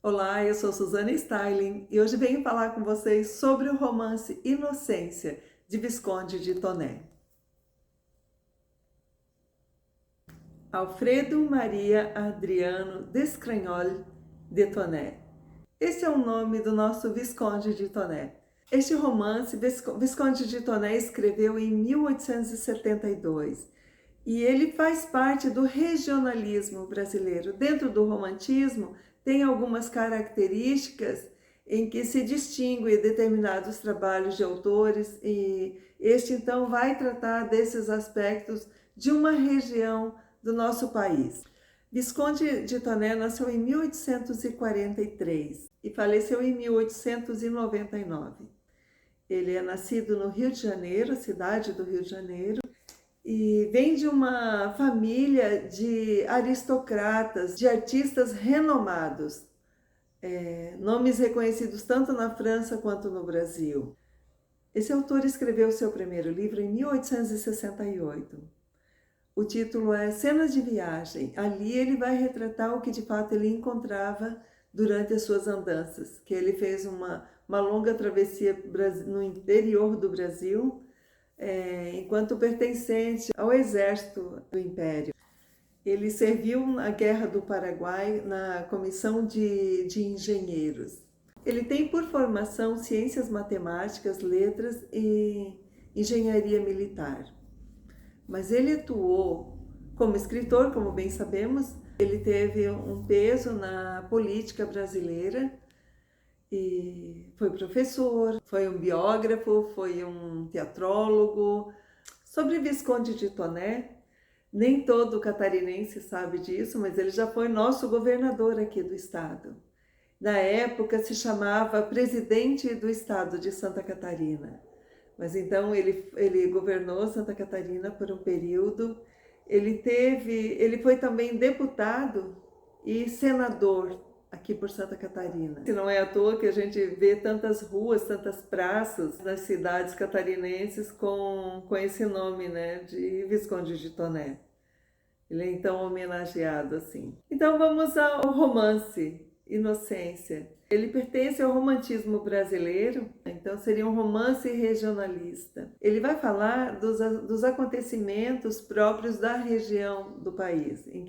Olá, eu sou Suzana Styling e hoje venho falar com vocês sobre o romance Inocência, de Visconde de Toné. Alfredo Maria Adriano Descragnole de Toné. Esse é o nome do nosso Visconde de Toné. Este romance, Visconde de Toné escreveu em 1872 e ele faz parte do regionalismo brasileiro. Dentro do romantismo, tem algumas características em que se distinguem determinados trabalhos de autores, e este então vai tratar desses aspectos de uma região do nosso país. Visconde de Toné nasceu em 1843 e faleceu em 1899. Ele é nascido no Rio de Janeiro, cidade do Rio de Janeiro, e vem de uma família de aristocratas, de artistas renomados, nomes reconhecidos tanto na França quanto no Brasil. Esse autor escreveu seu primeiro livro em 1868. O título é Cenas de Viagem. Ali ele vai retratar o que de fato ele encontrava durante as suas andanças, que ele fez uma longa travessia no interior do Brasil, enquanto pertencente ao exército do Império. Ele serviu na Guerra do Paraguai na comissão de engenheiros. Ele tem por formação ciências matemáticas, letras e engenharia militar. Mas ele atuou como escritor, como bem sabemos. Ele teve um peso na política brasileira e foi professor, foi um biógrafo, foi um teatrólogo. Sobre Visconde de Toné, nem todo catarinense sabe disso, mas ele já foi nosso governador aqui do estado. Na época se chamava presidente do estado de Santa Catarina. Mas então ele governou Santa Catarina por um período. Ele foi também deputado e senador aqui por Santa Catarina. Não é à toa que a gente vê tantas ruas, tantas praças nas cidades catarinenses com esse nome, né, de Visconde de Toné. Ele é então homenageado assim. Então vamos ao romance Inocência. Ele pertence ao romantismo brasileiro, então seria um romance regionalista. Ele vai falar dos acontecimentos próprios da região do país em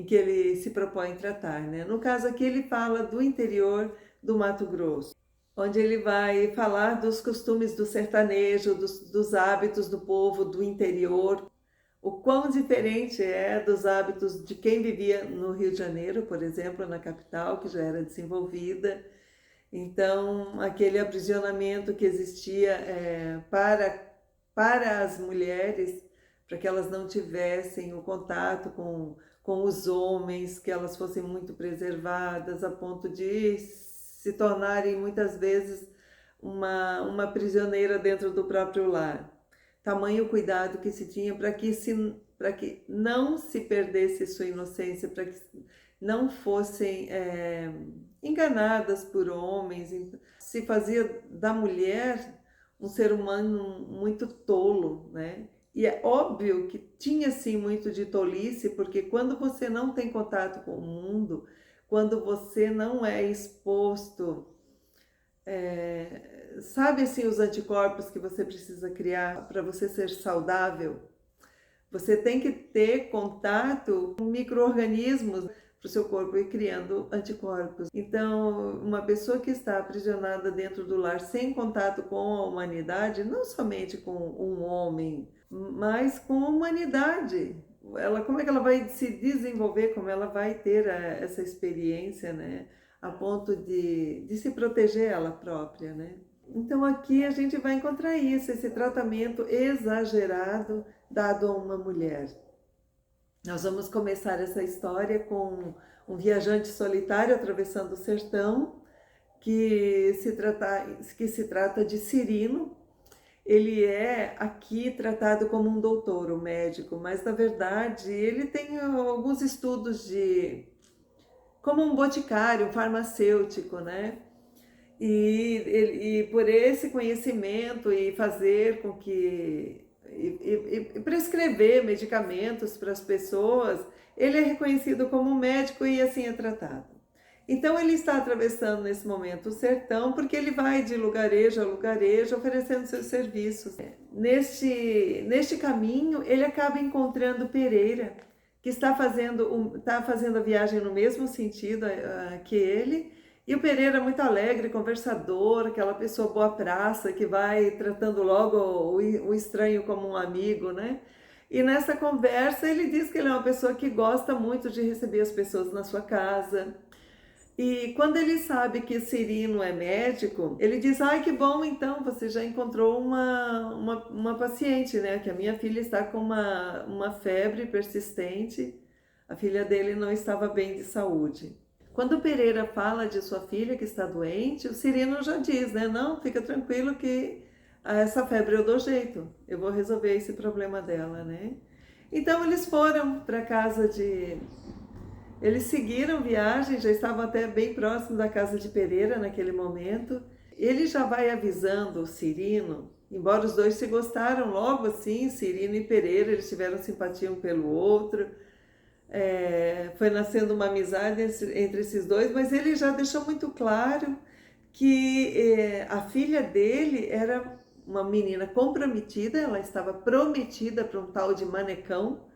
que ele se propõe tratar, né? No caso aqui ele fala do interior do Mato Grosso, onde ele vai falar dos costumes do sertanejo, dos hábitos do povo do interior, o quão diferente é dos hábitos de quem vivia no Rio de Janeiro, por exemplo, na capital, que já era desenvolvida. Então, aquele aprisionamento que existia para as mulheres, para que elas não tivessem o contato com os homens, que elas fossem muito preservadas, a ponto de se tornarem muitas vezes uma prisioneira dentro do próprio lar. Tamanho cuidado que se tinha para que não se perdesse sua inocência, para que não fossem enganadas por homens. Se fazia da mulher um ser humano muito tolo, né? E é óbvio que tinha sim muito de tolice, porque quando você não tem contato com o mundo, quando você não é exposto, sabe assim, os anticorpos que você precisa criar para você ser saudável? Você tem que ter contato com micro-organismos para o seu corpo ir criando anticorpos. Então, uma pessoa que está aprisionada dentro do lar sem contato com a humanidade, não somente com um homem, mas com a humanidade. Como é que ela vai se desenvolver, como ela vai ter essa experiência, né? A ponto de se proteger ela própria, né? Então aqui a gente vai encontrar isso, esse tratamento exagerado dado a uma mulher. Nós vamos começar essa história com um viajante solitário atravessando o sertão, que se trata de Cirino. Ele é aqui tratado como um doutor, um médico, mas na verdade ele tem alguns estudos como um boticário, um farmacêutico, né? E por esse conhecimento e fazer com que e prescrever medicamentos para as pessoas, ele é reconhecido como médico e assim é tratado. Então ele está atravessando nesse momento o sertão, porque ele vai de lugarejo a lugarejo oferecendo seus serviços. Neste caminho, ele acaba encontrando Pereira, que está fazendo a viagem no mesmo sentido que ele. E o Pereira muito alegre, conversador, aquela pessoa boa praça, que vai tratando logo o estranho como um amigo, né? E nessa conversa ele diz que ele é uma pessoa que gosta muito de receber as pessoas na sua casa. E quando ele sabe que Cirino é médico, ele diz: ai, que bom, então você já encontrou uma paciente, né? Que a minha filha está com uma febre persistente, a filha dele não estava bem de saúde. Quando o Pereira fala de sua filha que está doente, o Cirino já diz, né? Não, fica tranquilo que essa febre eu dou jeito, eu vou resolver esse problema dela, né? Então eles foram para casa de... Eles seguiram viagem, já estavam até bem próximo da casa de Pereira naquele momento. Ele já vai avisando o Cirino, embora os dois se gostaram logo assim, Cirino e Pereira, eles tiveram simpatia um pelo outro. Foi nascendo uma amizade entre esses dois, mas ele já deixou muito claro que a filha dele era uma menina comprometida, ela estava prometida para um tal de Manecão,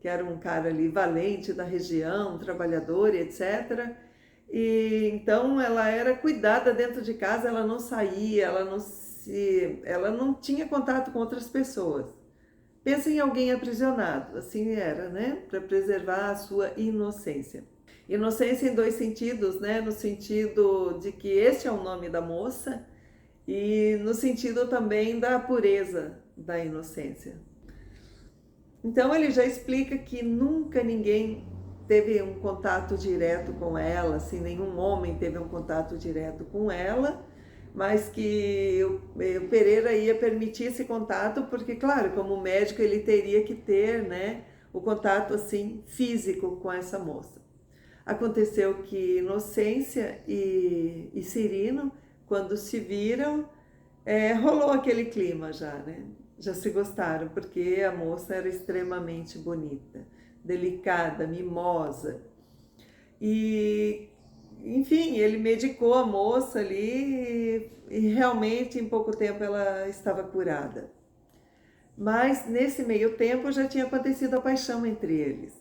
que era um cara ali valente da região, trabalhador e etc. E então ela era cuidada dentro de casa, ela não saía, ela não tinha contato com outras pessoas. Pensa em alguém aprisionado, assim era, né? Para preservar a sua inocência. Inocência em dois sentidos, né? No sentido de que este é o nome da moça e no sentido também da pureza da inocência. Então ele já explica que nunca ninguém teve um contato direto com ela, assim, nenhum homem teve um contato direto com ela, mas que o Pereira ia permitir esse contato, porque, claro, como médico ele teria que ter, né, o contato assim físico com essa moça. Aconteceu que Inocência e Cirino, quando se viram, rolou aquele clima já, né? Já se gostaram, porque a moça era extremamente bonita, delicada, mimosa. E, enfim, ele medicou a moça ali e realmente em pouco tempo ela estava curada. Mas nesse meio tempo já tinha acontecido a paixão entre eles,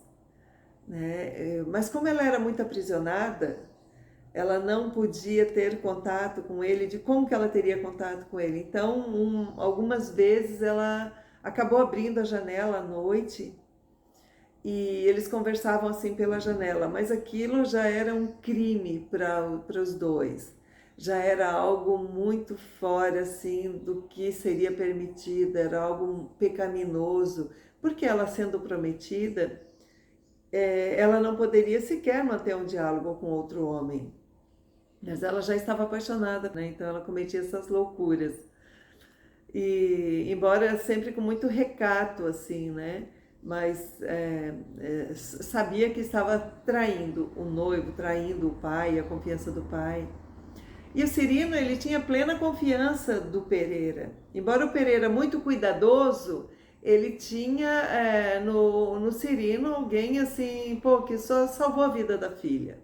né? Mas como ela era muito aprisionada, ela não podia ter contato com ele, de como que ela teria contato com ele. Então, algumas vezes ela acabou abrindo a janela à noite e eles conversavam assim pela janela, mas aquilo já era um crime para os dois. Já era algo muito fora assim do que seria permitido, era algo pecaminoso, porque ela sendo prometida, ela não poderia sequer manter um diálogo com outro homem. Mas ela já estava apaixonada, né? Então ela cometia essas loucuras. E embora sempre com muito recato, assim, né? Mas sabia que estava traindo o noivo, traindo o pai, a confiança do pai. E o Cirino, ele tinha plena confiança do Pereira. Embora o Pereira muito cuidadoso, ele tinha no Cirino alguém assim, pô, que só salvou a vida da filha.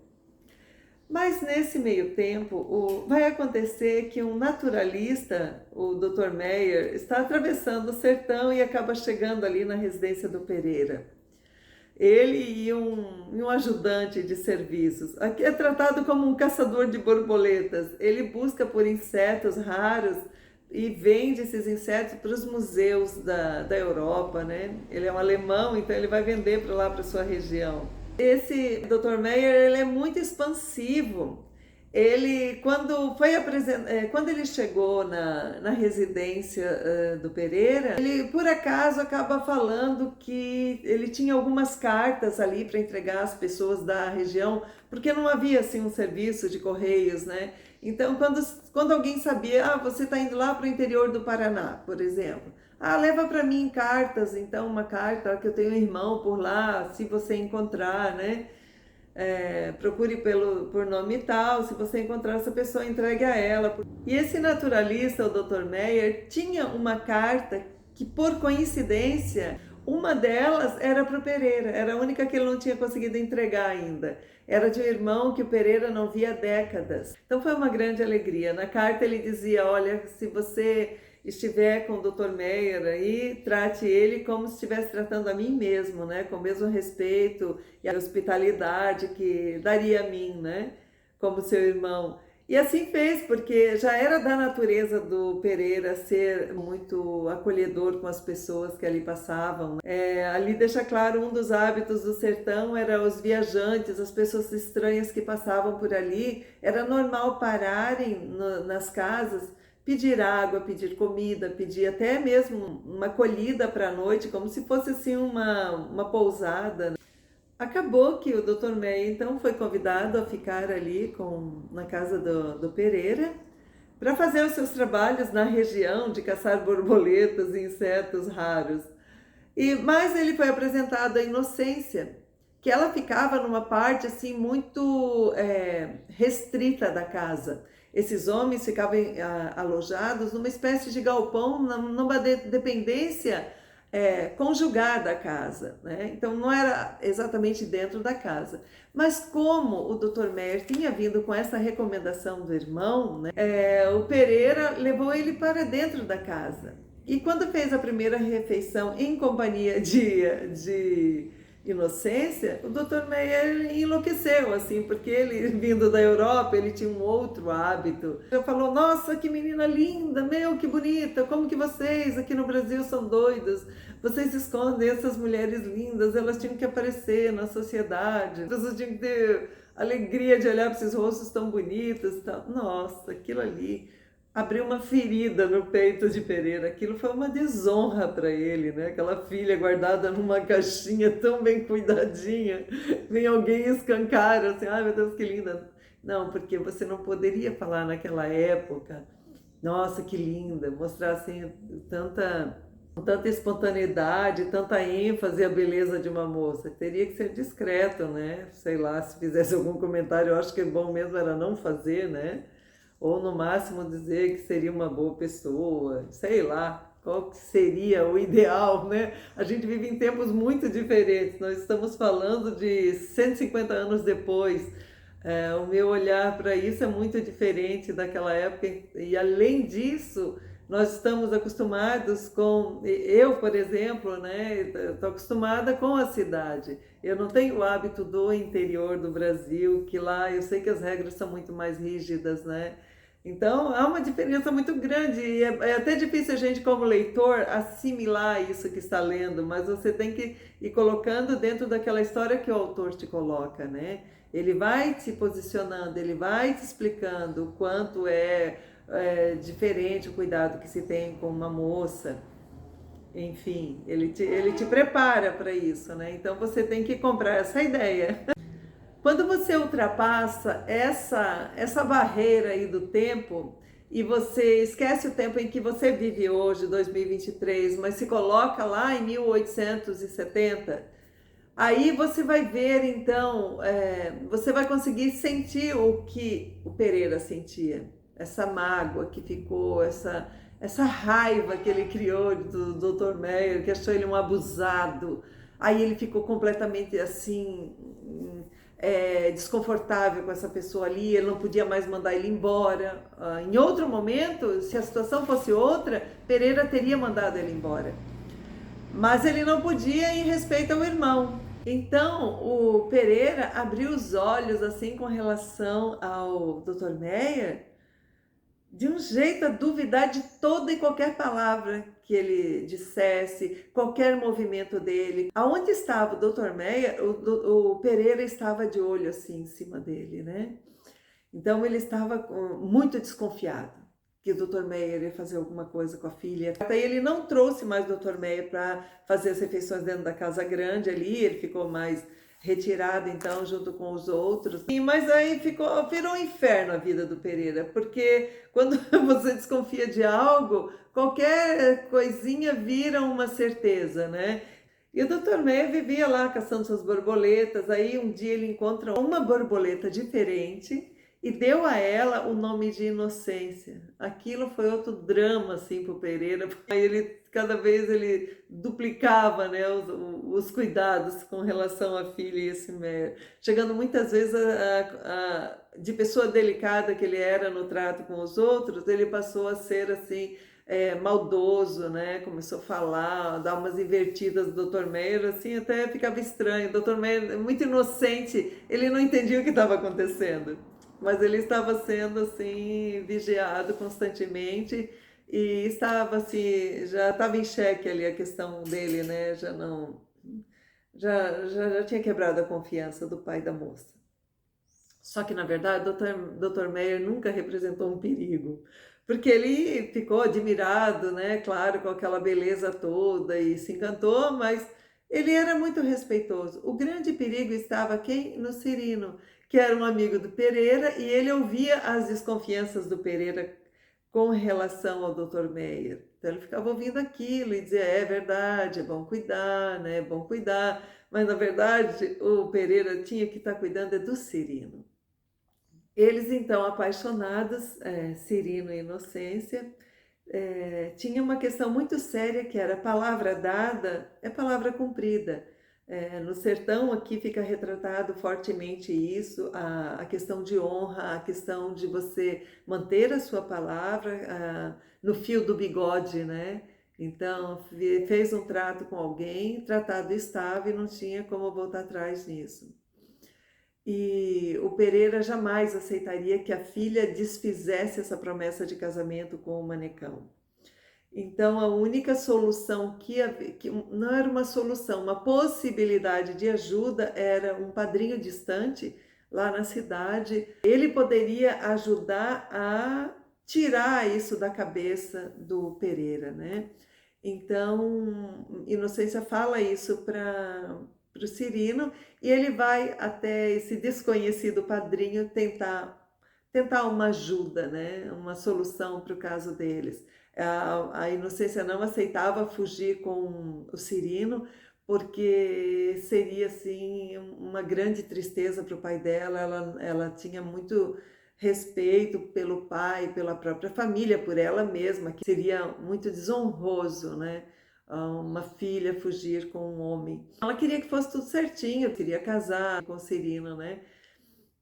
Mas nesse meio tempo, vai acontecer que um naturalista, o Dr. Meyer, está atravessando o sertão e acaba chegando ali na residência do Pereira. Ele e um ajudante de serviços. Aqui é tratado como um caçador de borboletas. Ele busca por insetos raros e vende esses insetos para os museus da Europa, né? Ele é um alemão, então ele vai vender para lá, para sua região. Esse Dr. Meyer, ele é muito expansivo. Ele, quando ele chegou na residência do Pereira, ele por acaso acaba falando que ele tinha algumas cartas ali para entregar às pessoas da região, porque não havia assim um serviço de correios, né? Então, quando alguém sabia, você está indo lá para o interior do Paraná, por exemplo, leva para mim cartas, então uma carta que eu tenho um irmão por lá, se você encontrar, né? Procure por nome tal, se você encontrar essa pessoa, entregue a ela. E esse naturalista, o Dr. Meyer, tinha uma carta que, por coincidência, Uma delas era para o Pereira, era a única que ele não tinha conseguido entregar ainda. Era de um irmão que o Pereira não via há décadas. Então foi uma grande alegria. Na carta ele dizia, olha, se você estiver com o Dr. Meyer aí, trate ele como se estivesse tratando a mim mesmo, né? Com o mesmo respeito e a hospitalidade que daria a mim, né? Como seu irmão. E assim fez, porque já era da natureza do Pereira ser muito acolhedor com as pessoas que ali passavam. Ali deixa claro, um dos hábitos do sertão era os viajantes, as pessoas estranhas que passavam por ali. Era normal pararem nas casas, pedir água, pedir comida, pedir até mesmo uma acolhida para a noite, como se fosse assim uma pousada. Acabou que o Dr. Meyer, então, foi convidado a ficar ali na casa do Pereira para fazer os seus trabalhos na região de caçar borboletas e insetos raros. Mas ele foi apresentado à Inocência, que ela ficava numa parte assim muito restrita da casa. Esses homens ficavam alojados numa espécie de galpão, numa dependência conjugada à casa, né? Então não era exatamente dentro da casa, mas como o Dr. Meyer tinha vindo com essa recomendação do irmão, né? O Pereira levou ele para dentro da casa. E quando fez a primeira refeição em companhia de Inocência, o Dr. Meyer enlouqueceu, assim, porque ele, vindo da Europa, ele tinha um outro hábito. Ele falou, nossa, que menina linda, meu, que bonita, como que vocês aqui no Brasil são doidos, vocês escondem essas mulheres lindas, elas tinham que aparecer na sociedade, as pessoas tinham que ter alegria de olhar para esses rostos tão bonitos e tal. Nossa, aquilo ali abriu uma ferida no peito de Pereira. Aquilo foi uma desonra para ele, né? Aquela filha guardada numa caixinha tão bem cuidadinha. Vem alguém e escancara assim, ai meu Deus, que linda. Não, porque você não poderia falar naquela época, nossa, que linda, mostrar assim tanta espontaneidade, tanta ênfase à beleza de uma moça. Teria que ser discreto, né? Sei lá, se fizesse algum comentário, eu acho que é bom mesmo era não fazer, né? Ou no máximo dizer que seria uma boa pessoa, sei lá, qual que seria o ideal, né? A gente vive em tempos muito diferentes, nós estamos falando de 150 anos depois. O meu olhar para isso é muito diferente daquela época, e além disso, nós estamos acostumados eu, por exemplo, né, estou acostumada com a cidade. Eu não tenho o hábito do interior do Brasil, que lá eu sei que as regras são muito mais rígidas, né? Então, há uma diferença muito grande e é até difícil a gente, como leitor, assimilar isso que está lendo, mas você tem que ir colocando dentro daquela história que o autor te coloca, né? Ele vai te posicionando, ele vai te explicando o quanto é diferente o cuidado que se tem com uma moça. Enfim, ele te prepara para isso, né? Então, você tem que comprar essa ideia. Quando você ultrapassa essa barreira aí do tempo e você esquece o tempo em que você vive hoje, 2023, mas se coloca lá em 1870, aí você vai ver então, você vai conseguir sentir o que o Pereira sentia, essa mágoa que ficou, essa raiva que ele criou do Dr. Meyer, que achou ele um abusado. Aí ele ficou completamente assim desconfortável com essa pessoa ali, ele não podia mais mandar ele embora. Em outro momento, se a situação fosse outra, Pereira teria mandado ele embora. Mas ele não podia em respeito ao irmão. Então, o Pereira abriu os olhos assim com relação ao Dr. Meyer, de um jeito a duvidar de toda e qualquer palavra que ele dissesse, qualquer movimento dele. Aonde estava o Dr. Meyer, o Pereira estava de olho assim em cima dele, né? Então ele estava muito desconfiado que o Dr. Meyer ia fazer alguma coisa com a filha. Até ele não trouxe mais o Dr. Meyer para fazer as refeições dentro da casa grande ali, ele ficou mais retirado então junto com os outros. Mas aí virou um inferno a vida do Pereira, porque quando você desconfia de algo, qualquer coisinha vira uma certeza, né? E o Dr. Meyer vivia lá caçando suas borboletas, aí um dia ele encontra uma borboleta diferente e deu a ela o nome de Inocência. Aquilo foi outro drama, assim, para o Pereira, porque ele, cada vez ele duplicava, né, os cuidados com relação à filha e esse Meyer, chegando muitas vezes de pessoa delicada que ele era no trato com os outros, ele passou a ser, assim, maldoso, né? Começou a falar, dar umas invertidas do Dr. Meyer, assim, até ficava estranho. O Dr. Meyer, muito inocente, ele não entendia o que estava acontecendo, mas ele estava sendo, assim, vigiado constantemente e estava, assim, já estava em xeque ali a questão dele, né? Já não, já tinha quebrado a confiança do pai da moça. Só que, na verdade, o Dr. Meyer nunca representou um perigo, porque ele ficou admirado, né, claro, com aquela beleza toda e se encantou, mas ele era muito respeitoso. O grande perigo estava quem? No Cirino, que era um amigo do Pereira, e ele ouvia as desconfianças do Pereira com relação ao Dr. Meyer. Então ele ficava ouvindo aquilo e dizia, é verdade, é bom cuidar, né, é bom cuidar, mas na verdade o Pereira tinha que estar cuidando do Cirino. Eles, então, apaixonados, Cirino e Inocência, tinha uma questão muito séria que era palavra dada é palavra cumprida. No sertão aqui fica retratado fortemente isso, a questão de honra, a questão de você manter a sua palavra no fio do bigode, né? Então, fez um trato com alguém, tratado estava e não tinha como voltar atrás nisso. E o Pereira jamais aceitaria que a filha desfizesse essa promessa de casamento com o Manecão. Então, a única solução que não era uma solução, uma possibilidade de ajuda era um padrinho distante lá na cidade. Ele poderia ajudar a tirar isso da cabeça do Pereira, né? Então, Inocência fala isso para o Cirino e ele vai até esse desconhecido padrinho tentar uma ajuda, né? Uma solução para o caso deles. A Inocência não aceitava fugir com o Cirino, porque seria assim uma grande tristeza para o pai dela. Ela tinha muito respeito pelo pai, pela própria família, por ela mesma, que seria muito desonroso, né? Uma filha fugir com um homem. Ela queria que fosse tudo certinho, queria casar com o Cirino, né?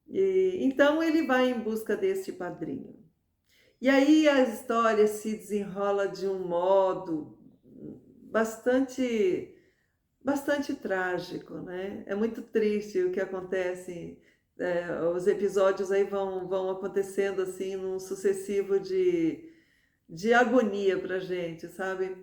Então ele vai em busca deste padrinho. E aí a história se desenrola de um modo bastante trágico, né? É muito triste o que acontece. Os episódios aí vão acontecendo assim num sucessivo de agonia pra gente, sabe?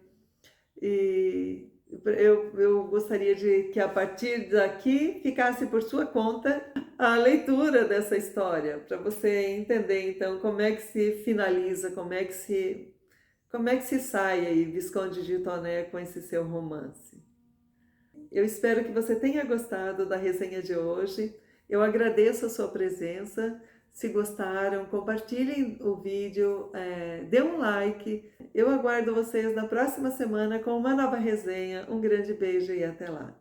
E eu gostaria de que a partir daqui ficasse por sua conta a leitura dessa história, para você entender então como é que se finaliza, como é que se sai aí Visconde de Toné com esse seu romance. Eu espero que você tenha gostado da resenha de hoje. Eu agradeço a sua presença. Se gostaram, compartilhem o vídeo, dê um like. Eu aguardo vocês na próxima semana com uma nova resenha. Um grande beijo e até lá!